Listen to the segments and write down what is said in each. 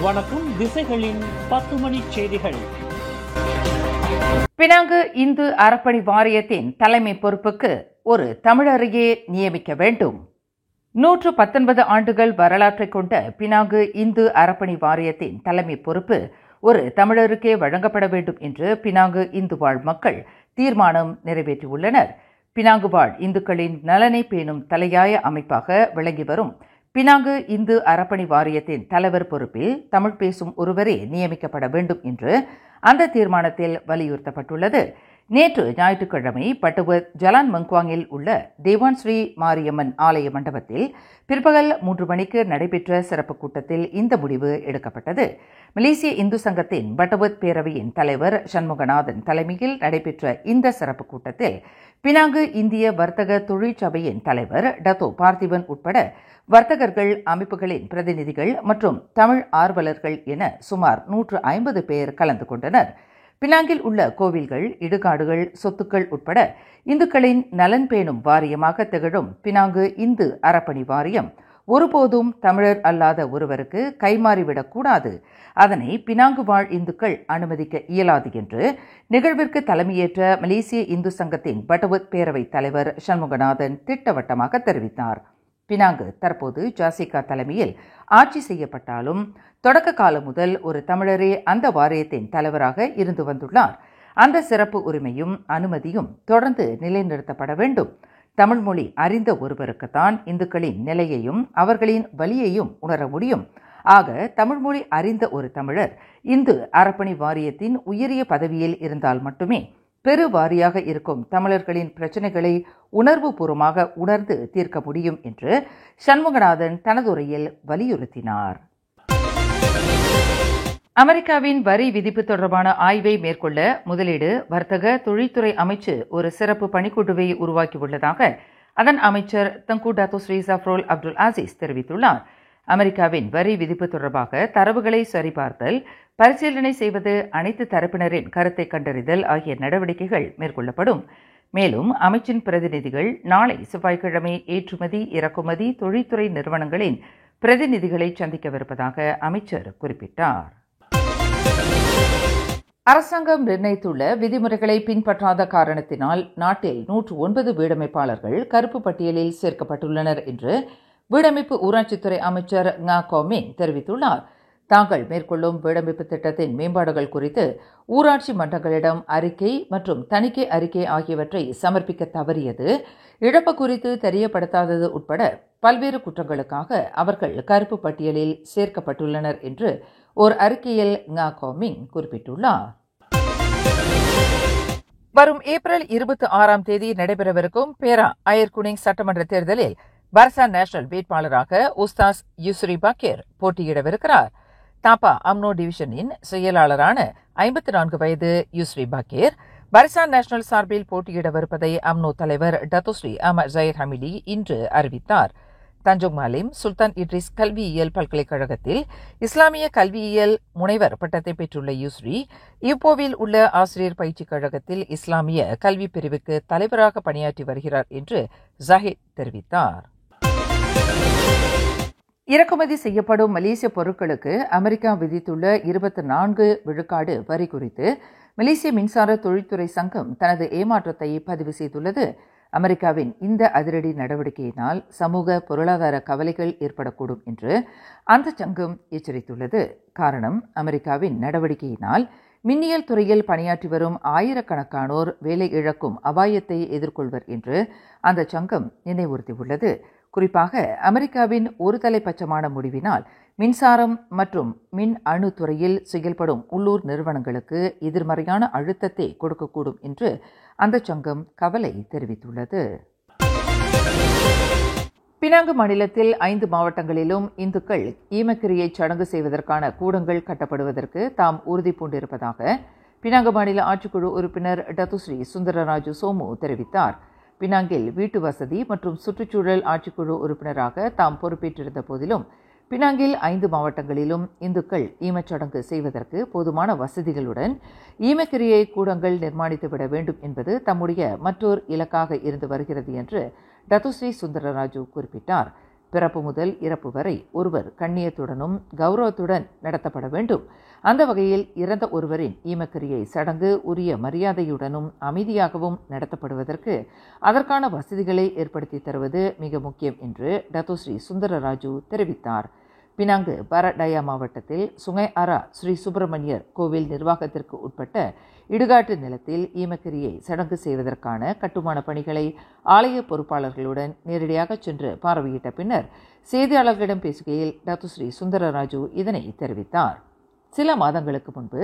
வணக்கம். திசைகளின் 10 மணி செய்திகள். பினாங்கு இந்து அறப்பணி வாரியத்தின் தலைமை பொறுப்புக்கு ஒரு தமிழரையே நியமிக்க வேண்டும். 119 ஆண்டுகள் வரலாற்றை கொண்ட பினாங்கு இந்து அறப்பணி வாரியத்தின் தலைமை பொறுப்பு ஒரு தமிழருக்கே வழங்கப்பட வேண்டும் என்று பினாங்கு இந்து வாழ் மக்கள் தீர்மானம் நிறைவேற்றியுள்ளனர். பினாங்கு வாழ் இந்துக்களின் நலனை பேணும் தலையாய அமைப்பாக விளங்கி வரும் பினாங்கு இந்து அறப்பணி வாரியத்தின் தலைவர் பொறுப்பில் தமிழ் பேசும் ஒருவரே நியமிக்கப்பட வேண்டும் என்று அந்த தீர்மானத்தில் வலியுறுத்தப்பட்டுள்ளது. நேற்று ஞாயிற்றுக்கிழமை பட்டுவத் ஜலான் மங்குவாங்கில் உள்ள தேவான் ஸ்ரீ மாரியம்மன் ஆலய மண்டபத்தில் பிற்பகல் 3 மணிக்கு நடைபெற்ற சிறப்பு கூட்டத்தில் இந்த முடிவு எடுக்கப்பட்டது. மலேசிய இந்து சங்கத்தின் பட்டுவத் பேரவையின் தலைவர் சண்முகநாதன் தலைமையில் நடைபெற்ற இந்த சிறப்பு கூட்டத்தில் பினாங்கு இந்திய வர்த்தக தொழிற்சபையின் தலைவர் டத்தோ பார்த்திபன் உட்பட வர்த்தகர்கள், அமைப்புகளின் பிரதிநிதிகள் மற்றும் தமிழ் ஆர்வலர்கள் என சுமார் 150 பேர் கலந்து கொண்டனர். பினாங்கில் உள்ள கோவில்கள், இடுகாடுகள், சொத்துக்கள் உட்பட இந்துக்களின் நலன் பேணும் வாரியமாக திகழும் பினாங்கு இந்து அறப்பணி வாரியம் ஒருபோதும் தமிழர் அல்லாத ஒருவருக்கு கைமாறிவிடக்கூடாது. அதனை பினாங்கு வாழ் இந்துக்கள் அனுமதிக்க இயலாது என்று நிகழ்விற்கு தலைமையேற்ற மலேசிய இந்து சங்கத்தின் பட்டுவத் பேரவைத் தலைவர் சண்முகநாதன் திட்டவட்டமாக தெரிவித்தார். பினாங்கு தற்போது ஜாசிகா தலைமையில் ஆட்சி செய்யப்பட்டாலும் தொடக்க காலம் முதல் ஒரு தமிழரே அந்த வாரியத்தின் தலைவராக இருந்து வந்துள்ளார். அந்த சிறப்பு உரிமையும் அனுமதியும் தொடர்ந்து நிலைநிறுத்தப்பட வேண்டும். தமிழ் மொழி அறிந்த ஒருவருக்குத்தான் இந்துக்களின் நிலையையும் அவர்களின் வலியையும் உணர முடியும். ஆக தமிழ்மொழி அறிந்த ஒரு தமிழர் இந்து அறப்பணி வாரியத்தின் உயரிய பதவியில் இருந்தால் மட்டுமே பெரு வாரியாக இருக்கும் தமிழர்களின் பிரச்சினைகளை உணர்வுபூர்வமாக உணர்ந்து தீர்க்க முடியும் என்று சண்முகநாதன் தனது உரையில் வலியுறுத்தினார். அமெரிக்காவின் வரி விதிப்பு தொடர்பான ஆய்வை மேற்கொள்ள முதலீடு, வர்த்தக, தொழில்துறை அமைச்சு ஒரு சிறப்பு பணிக்குழுவை உருவாக்கியுள்ளதாக அதன் அமைச்சர் தங்கு டத்தோ ஸ்ரீ ஜஃப்ரோல் அப்துல் அசீஸ் தெரிவித்துள்ளார். அமெரிக்காவின் வரி விதிப்பு தொடர்பாக தரவுகளை சரிபார்த்தல், பரிசீலனை செய்வது, அனைத்து தரப்பினரின் கருத்தை கண்டறிதல் ஆகிய நடவடிக்கைகள் மேற்கொள்ளப்படும். மேலும் அமைச்சின் பிரதிநிதிகள் நாளை செவ்வாய்க்கிழமை ஏற்றுமதி, இறக்குமதி, தொழில்துறை நிறுவனங்களின் பிரதிநிதிகளை சந்திக்கவிருப்பதாக அமைச்சர் குறிப்பிட்டார். அரசாங்கம் நிர்ணயித்துள்ள விதிமுறைகளை பின்பற்றாத காரணத்தினால் நாட்டில் 109 வீடமைப்பாளர்கள் கருப்பு பட்டியலில் சேர்க்கப்பட்டுள்ளனர் என்று வீடமைப்பு ஊராட்சித்துறை அமைச்சர் ngா கோமின் தெரிவித்துள்ளார். தாங்கள் மேற்கொள்ளும் வீடமைப்பு திட்டத்தின் மேம்பாடுகள் குறித்து ஊராட்சி மன்றங்களிடம் அறிக்கை மற்றும் தணிக்கை அறிக்கை ஆகியவற்றை சமர்ப்பிக்க தவறியது, இழப்பு குறித்து தெரியப்படுத்தாதது உட்பட பல்வேறு குற்றங்களுக்காக அவர்கள் கருப்பு பட்டியலில் சேர்க்கப்பட்டுள்ளனர் என்று ஒரு அறிக்கையில் ngா கோமின் குறிப்பிட்டுள்ளார். வரும் ஏப்ரல் 26ஆம் தேதி நடைபெறவிருக்கும் பேரா அயர்குனிங் சட்டமன்ற தேர்தலில் பர்சான் நேஷனல் வேட்பாளராக உஸ்தாஸ் யூசுரி பக்கீர் போட்டியிடவிருக்கிறார். தாப்பா அம்னோ டிவிஷனின் செயலாளரான 54 வயது யூசுரி பக்கீர் பர்சான் நேஷனல் சார்பில் போட்டியிடவிருப்பதை அம்னோ தலைவர் டத்தோஸ்ரீ அஹ்மத் ஜயர் ஹமிடி இன்று அறிவித்தார். தஞ்சோங் மாலிம் சுல்தான் இட்ரிஸ் கல்வியியல் பல்கலைக்கழகத்தில் இஸ்லாமிய கல்வியியல் முனைவர் பட்டத்தை பெற்றுள்ள யூஸ்ரி இப்போவில் உள்ள ஆசிரியர் பயிற்சிக் கழகத்தில் இஸ்லாமிய கல்வி பிரிவுக்கு தலைவராக பணியாற்றி வருகிறார் என்று ஜஹித் தெரிவித்தார். இறக்குமதி செய்யப்படும் மலேசிய பொருட்களுக்கு அமெரிக்கா விதித்துள்ள 24 விழுக்காடு வரி குறித்து மலேசிய மின்சார தொழில்துறை சங்கம் தனது ஏமாற்றத்தை பதிவு செய்துள்ளது. அமெரிக்காவின் இந்த அதிரடி நடவடிக்கையினால் சமூக பொருளாதார கவலைகள் ஏற்படக்கூடும் என்று அந்த சங்கம் எச்சரித்துள்ளது. காரணம், அமெரிக்காவின் நடவடிக்கையினால் மின்னியல் துறையில் பணியாற்றி வரும் ஆயிரக்கணக்கானோர் வேலை இழக்கும் அபாயத்தை எதிர்கொள்வர் என்று அந்த சங்கம் நினைவுறுத்தியுள்ளது. குறிப்பாக அமெரிக்காவின் ஒரு தலைப்பட்சமான முடிவினால் மின்சாரம் மற்றும் மின் அணு துறையில் செயல்படும் உள்ளூர் நிறுவனங்களுக்கு எதிர்மறையான அழுத்தத்தை கொடுக்கக்கூடும் என்று அந்த சங்கம் கவலை தெரிவித்துள்ளது. பினாங்கு மாநிலத்தில் 5 மாவட்டங்களிலும் இந்துக்கள் ஈமக்கிரியை சடங்கு செய்வதற்கான கூடங்கள் கட்டப்படுவதற்கு தாம் உறுதி பூண்டிருப்பதாக பினாங்கு மாநில ஆட்சிக்குழு உறுப்பினர் டத்துஸ்ரீ சுந்தரராஜு சோமு தெரிவித்தார். பினாங்கில் வீட்டு வசதி மற்றும் சுற்றுச்சூழல் ஆட்சிக்குழு உறுப்பினராக தாம் பொறுப்பேற்றிருந்த போதிலும் பினாங்கில் 5 மாவட்டங்களிலும் இந்துக்கள் ஈமச்சடங்கு செய்வதற்கு போதுமான வசதிகளுடன் ஈமக்கிரியை கூடங்கள் நிர்மாணித்துவிட வேண்டும் என்பது தம்முடைய மற்றொரு இலக்காக இருந்து வருகிறது என்று டத்துஸ்ரீ சுந்தரராஜு குறிப்பிட்டார். பிறப்பு முதல் இறப்பு வரை ஒருவர் கண்ணியத்துடனும் கௌரவத்துடன் நடத்தப்பட வேண்டும். அந்த வகையில் இறந்த ஒருவரின் ஈமக்கிரியை சடங்கு உரிய மரியாதையுடனும் அமைதியாகவும் நடத்தப்படுவதற்கு அதற்கான வசதிகளை ஏற்படுத்தி தருவது மிக முக்கியம் என்று டத்தோஸ்ரீ சுந்தரராஜு தெரிவித்தார். பினாங்கு பரடயா மாவட்டத்தில் சுங்கை அரா ஸ்ரீ சுப்பிரமணியர் கோவில் நிர்வாகத்திற்கு உட்பட்ட இடுகாட்டு நிலத்தில் ஈமக்கிரியை சடங்கு செய்வதற்கான கட்டுமான பணிகளை ஆலய பொறுப்பாளர்களுடன் நேரடியாக சென்று பார்வையிட்ட பின்னர் செய்தியாளர்களிடம் பேசுகையில் டத்தோஸ்ரீ சுந்தரராஜு இதனை தெரிவித்தார். சில மாதங்களுக்கு முன்பு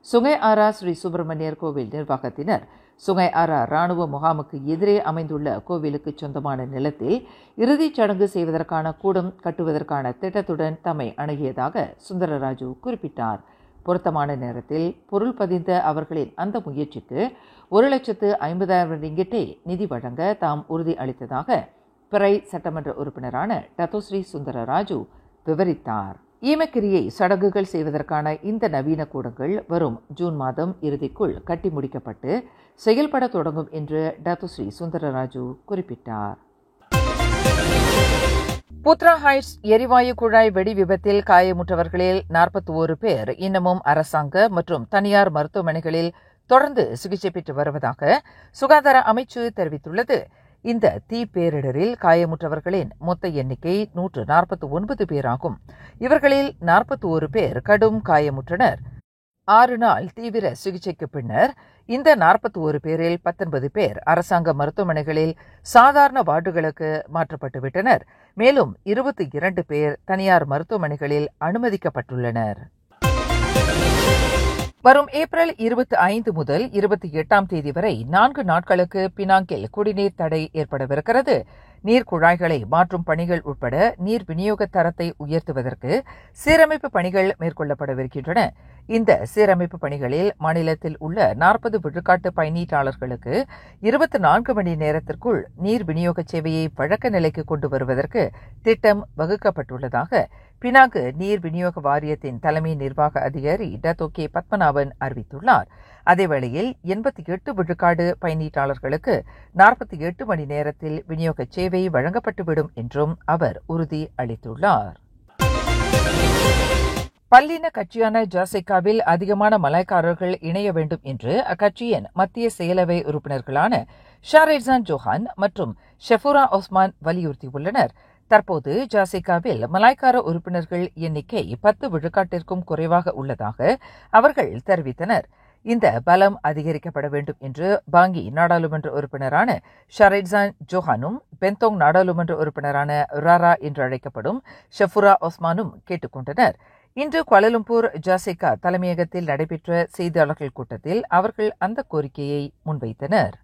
சுங்கை ஆரா ஸ்ரீ சுப்பிரமணியர் கோவில் நிர்வாகத்தினர் சுங்கை ஆரா இராணுவ முகாமுக்கு எதிரே அமைந்துள்ள கோவிலுக்கு சொந்தமான நிலத்தில் இறுதிச் சடங்கு செய்வதற்கான கூடம் கட்டுவதற்கான திட்டத்துடன் தம்மை அணுகியதாக சுந்தரராஜு குறிப்பிட்டார். பொருத்தமான நேரத்தில் பொருள் பதிந்த அவர்களின் அந்த முயற்சிக்கு 1,50,000 ரிங்கிட்டை நிதி வழங்க தாம் உறுதி அளித்ததாக பிறை சட்டமன்ற உறுப்பினரான டத்தோஸ்ரீ சுந்தரராஜு விவரித்தார். ஈமக்கிரியை சடங்குகள் செய்வதற்கான இந்த நவீன கூடங்கள் வரும் ஜூன் மாதம் இறுதிக்குள் கட்டி முடிக்கப்பட்டு செயல்பட தொடங்கும் என்று டத்தோஸ்ரீ சுந்தரராஜு குறிப்பிட்டார். புத்ரா ஹைட்ஸ் எரிவாயு குழாய் வெடி விபத்தில் காயமுற்றவர்களில் 41 பேர் இன்னமும் அரசாங்க மற்றும் தனியார் மருத்துவமனைகளில் தொடர்ந்து சிகிச்சை பெற்று வருவதாக சுகாதார அமைச்சு தெரிவித்துள்ளது. இந்த தீ பேரிடரில் காயமுற்றவர்களின் மொத்த எண்ணிக்கை 149 பேராகும். இவர்களில் 41 பேர் கடும் காயமுற்றனர். 6 நாள் தீவிர சிகிச்சைக்கு பின்னர் இந்த 41 பேரில் 19 பேர் அரசாங்க மருத்துவமனைகளில் சாதாரண வார்டுகளுக்கு மாற்றப்பட்டுவிட்டனர். மேலும் 22 பேர் தனியார் மருத்துவமனைகளில் அனுமதிக்கப்பட்டுள்ளனர். வரும் ஏப்ரல் 25 முதல் 28 தேதி வரை 4 நாட்களுக்கு பினாங்கில் குடிநீர் தடை ஏற்படவிருக்கிறது. நீர்க்குழாய்களை மாற்றும் பணிகள் உட்பட நீர் விநியோக தரத்தை உயர்த்துவதற்கு சீரமைப்பு பணிகள் மேற்கொள்ளப்படவிருக்கின்றன. இந்த சீரமைப்பு பணிகளில் மாநிலத்தில் உள்ள 40 விழுக்காட்டு பயனீட்டாளர்களுக்கு 24 மணி நேரத்திற்குள் நீர் விநியோக சேவையை வழக்க நிலைக்கு கொண்டு வருவதற்கு திட்டம் வகுக்கப்பட்டுள்ளதாக பினாங்கு நீர் விநியோக வாரியத்தின் தலைமை நிர்வாக அதிகாரி டத்தோ.கே. பத்மநாபன் அறிவித்துள்ளார். அதேவேளையில் 88 விழுக்காடு பயனீட்டாளர்களுக்கு 48 மணி நேரத்தில் விநியோக சேவை வழங்கப்பட்டுவிடும் என்றும் அவர் உறுதி அளித்துள்ளார். பல்லின கட்சியான ஜாசைக்காவில் அதிகமான மலாய்க்காரர்கள் இணைய வேண்டும் என்று அக்கட்சியின் மத்திய செயலவை உறுப்பினர்களான ஷாரேட்சான் ஜோஹான் மற்றும் ஷெஃபுரா ஒஸ்மான் வலியுறுத்தியுள்ளனர். தற்போது ஜாசைக்காவில் மலாய்க்கார உறுப்பினர்கள் எண்ணிக்கை 10 விழுக்காட்டிற்கும் குறைவாக உள்ளதாக அவர்கள் தெரிவித்தனர். இந்த பலம் அதிகரிக்கப்பட வேண்டும் என்று பாங்கி நாடாளுமன்ற உறுப்பினரான ஷாரேட்சான் ஜோஹானும் பென்தோங் நாடாளுமன்ற உறுப்பினரான ராரா என்று அழைக்கப்படும் ஷெஃபுரா ஒஸ்மானும் கேட்டுக் கொண்டனர். இன்று குவாலலும்பூர் ஜாசைக்கா தலைமையகத்தில் நடைபெற்ற செய்தியாளர்கள் கூட்டத்தில் அவர்கள் அந்த கோரிக்கையை முன்வைத்தனர்.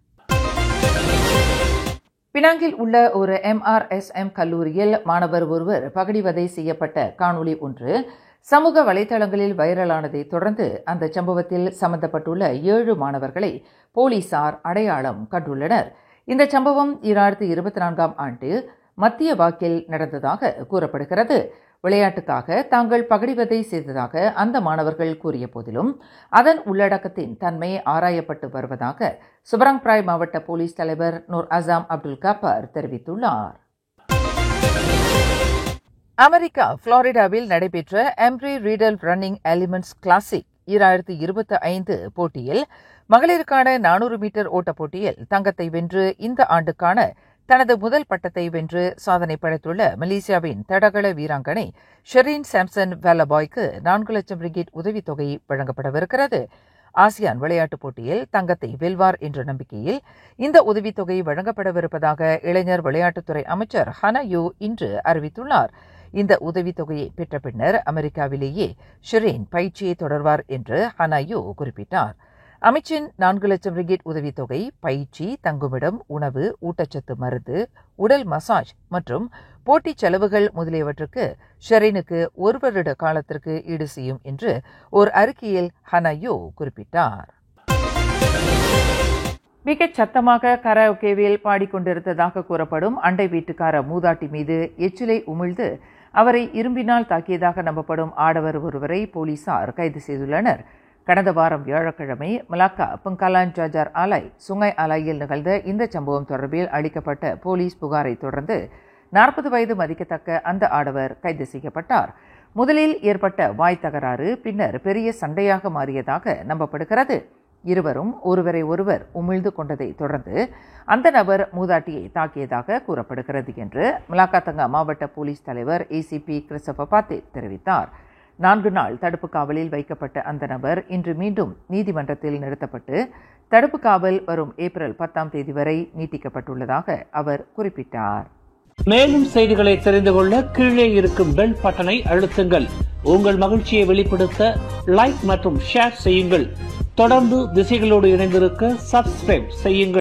பினாங்கில் உள்ள ஒரு MRSM கல்லூரியில் மாணவர் ஒருவர் பகடிவதை செய்யப்பட்ட காணொளி ஒன்று சமூக வலைதளங்களில் வைரலானதை தொடர்ந்து அந்த சம்பவத்தில் சம்பந்தப்பட்டுள்ள 7 மாணவர்களை போலீசார் அடையாளம் கண்டுள்ளனர். இந்த சம்பவம் 2024ஆம் ஆண்டு மத்திய வாக்கில் நடந்ததாக கூறப்படுகிறது. விளையாட்டுக்காக தாங்கள் பகடிவதை செய்ததாக அந்த மாணவர்கள் கூறிய போதிலும் அதன் உள்ளடக்கத்தின் தன்மை ஆராயப்பட்டு வருவதாக சுப்ரங்பிராய் மாவட்ட போலீஸ் தலைவர் நூர் அசாம் அப்துல் கப்பார் தெரிவித்துள்ளார். அமெரிக்கா புளோரிடாவில் நடைபெற்ற எம்ப்ரி ரீடல் ரன்னிங் எலிமெண்ட்ஸ் கிளாசிக் 2025 போட்டியில் மகளிருக்கான 400 மீட்டர் ஓட்டப் போட்டியில் தங்கத்தை வென்று இந்த ஆண்டுக்கான தனது முதல் பட்டத்தை வென்று சாதனை படைத்துள்ள மலேசியாவின் தடகள வீராங்கனை ஷெரீன் சாம்சன் வேலபாய்க்கு 4 லட்சம் ரிங்கிட் உதவித்தொகை வழங்கப்படவிருக்கிறது. ஆசியான் விளையாட்டுப் போட்டியில் தங்கத்தை வெல்வார் என்ற நம்பிக்கையில் இந்த உதவித்தொகை வழங்கப்படவிருப்பதாக இளைஞர் விளையாட்டுத்துறை அமைச்சர் ஹனா யூ இன்று அறிவித்துள்ளார். இந்த உதவித்தொகையை பெற்ற பின்னர் அமெரிக்காவிலேயே ஷெரீன் பயிற்சியை தொடர்வார் என்று ஹனா யூ குறிப்பிட்டார். அமைச்சின் 4 லட்சம் ரிங்கிட் உதவித்தொகை பயிற்சி, தங்குமிடம், உணவு, ஊட்டச்சத்து மருந்து, உடல் மசாஜ் மற்றும் போட்டிச் செலவுகள் முதலியவற்றுக்கு ஷெரீனுக்கு 1 வருட காலத்திற்கு ஈடு செய்யும் என்று ஒரு அறிக்கையில் ஹனாயோ குறிப்பிட்டார். மிகச் சத்தமாக கராயோகேவில் பாடிக்கொண்டிருந்ததாக கூறப்படும் அண்டை வீட்டுக்கார மூதாட்டி மீது எச்சிலை உமிழ்ந்து அவரை இரும்பினால் தாக்கியதாக நம்பப்படும் ஆடவர் ஒருவரை போலீசார் கைது செய்துள்ளனர். கடந்த வாரம் வியாழக்கிழமை மலாக்கா பங்காலான் ஜாஜார் ஆலை சுங்கை ஆலையில் நிகழ்ந்த இந்த சம்பவம் தொடர்பில் அளிக்கப்பட்ட போலீஸ் புகாரை தொடர்ந்து 40 வயது மதிக்கத்தக்க அந்த ஆடவர் கைது செய்யப்பட்டார். முதலில் ஏற்பட்ட வாய் தகராறு பின்னர் பெரிய சண்டையாக மாறியதாக நம்பப்படுகிறது. இருவரும் ஒருவரை ஒருவர் உமிழ்ந்து கொண்டதை தொடர்ந்து அந்த நபர் மூதாட்டியை தாக்கியதாக கூறப்படுகிறது என்று மலாக்காத்தங்கா மாவட்ட போலீஸ் தலைவர் ஏசிபி கிறிஸ்டோபர் பாத்தே தெரிவித்தார். 4 நாள் தடுப்பு காவலில் வைக்கப்பட்ட அந்த நபர் இன்று மீண்டும் நீதிமன்றத்தில் நிறுத்தப்பட்டு தடுப்பு காவல் வரும் ஏப்ரல் 10ஆம் தேதி வரை நீட்டிக்கப்பட்டுள்ளதாக அவர் குறிப்பிட்டார். மேலும் செய்திகளை தெரிந்து கொள்ள கீழே இருக்கும் பெல் பட்டனை அழுத்துங்கள். உங்கள் மகிழ்ச்சியை வெளிப்படுத்த லைக் மற்றும் ஷேர் செய்யுங்கள். தொடர்ந்து திசைகளோடு இணைந்திருக்க சப்ஸ்கிரைப் செய்யுங்கள்.